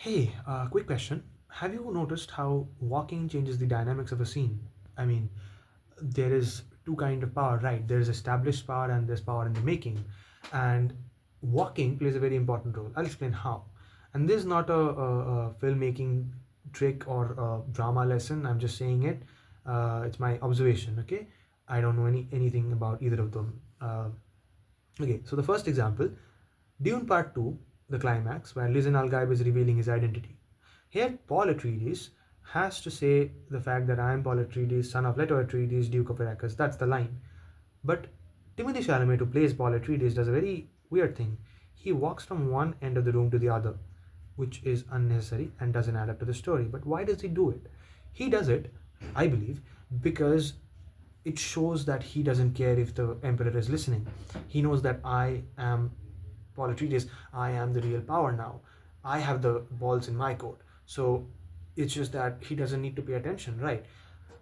Hey, quick question. Have you noticed how walking changes the dynamics of a scene? I mean, there is two kind of power, right? There is established power and there's power in the making. And walking plays a very important role. I'll explain how. And this is not a filmmaking trick or a drama lesson. I'm just saying it. It's my observation, okay? I don't know anything about either of them. Okay, so the first example, Dune Part 2, the climax, where Liz Al Gaib is revealing his identity. Here, Paul Atreides has to say the fact that I am Paul Atreides, son of Leto Atreides, Duke of Arrakis. That's the line. But Timothy Chalamet, who plays Paul Atreides, does a very weird thing. He walks from one end of the room to the other, which is unnecessary and doesn't add up to the story. But why does he do it? He does it, I believe, because it shows that he doesn't care if the emperor is listening. He knows that I am Paul Atreides, I am the real power now. I have the balls in my court. So it's just that he doesn't need to pay attention, right?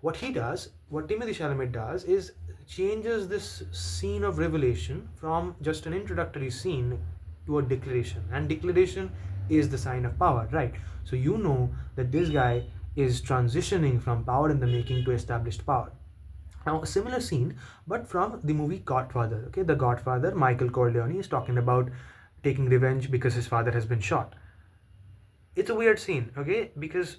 What he does, what Timothy Chalamet does, is changes this scene of revelation from just an introductory scene to a declaration. And declaration is the sign of power, right? So you know that this guy is transitioning from power in the making to established power. Now, a similar scene, but from the movie Godfather. Okay, the Godfather, Michael Corleone is talking about taking revenge because his father has been shot. It's a weird scene, okay, because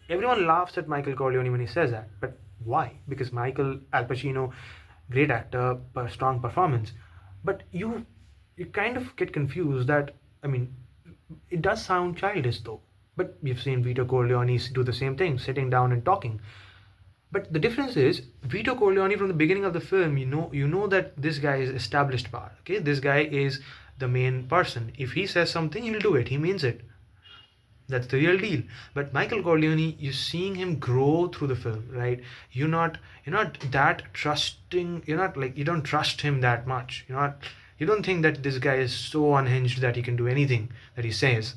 everyone laughs at Michael Corleone when he says that. But why? Because Michael Al Pacino, great actor, strong performance. But you kind of get confused that I mean, it does sound childish though. But we've seen Vito Corleone do the same thing, sitting down and talking. But the difference is Vito Corleone from the beginning of the film, you know that this guy is established power. Okay, this guy is the main person. If he says something, he'll do it. He means it. That's the real deal. But Michael Corleone, you're seeing him grow through the film, right? You're not that trusting. You're not like you don't trust him that much. You don't think that this guy is so unhinged that he can do anything that he says,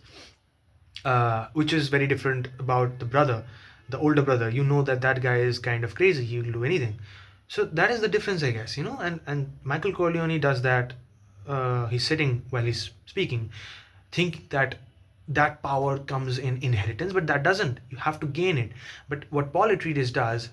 which is very different about the brother, the older brother. You know that that guy is kind of crazy. He'll do anything. So that is the difference, I guess. And Michael Corleone does that. He's sitting while he's speaking, think that that power comes in inheritance, but that doesn't. You have to gain it. But what Paul Atreides does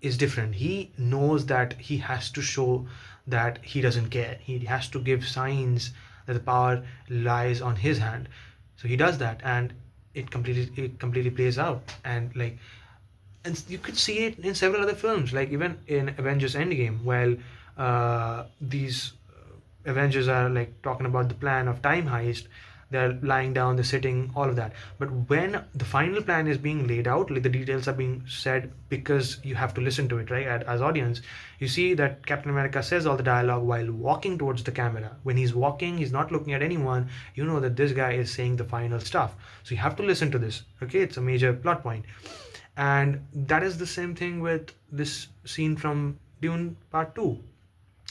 is different. He knows that he has to show that he doesn't care. He has to give signs that the power lies on his hand. So he does that, and it completely plays out. And you could see it in several other films, like even in Avengers Endgame, while these Avengers are like talking about the plan of time heist. They're lying down, they're sitting, all of that. But when the final plan is being laid out, like the details are being said, because you have to listen to it, right? As audience, you see that Captain America says all the dialogue while walking towards the camera. When he's walking, he's not looking at anyone. You know that this guy is saying the final stuff. So you have to listen to this. Okay, it's a major plot point. And that is the same thing with this scene from Dune Part 2,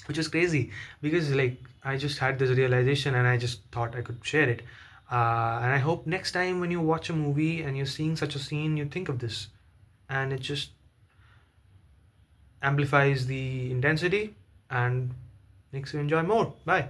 which is crazy because like I just had this realization and I just thought I could share it. And I hope next time when you watch a movie and you're seeing such a scene, you think of this, and it just amplifies the intensity and makes you enjoy more. Bye.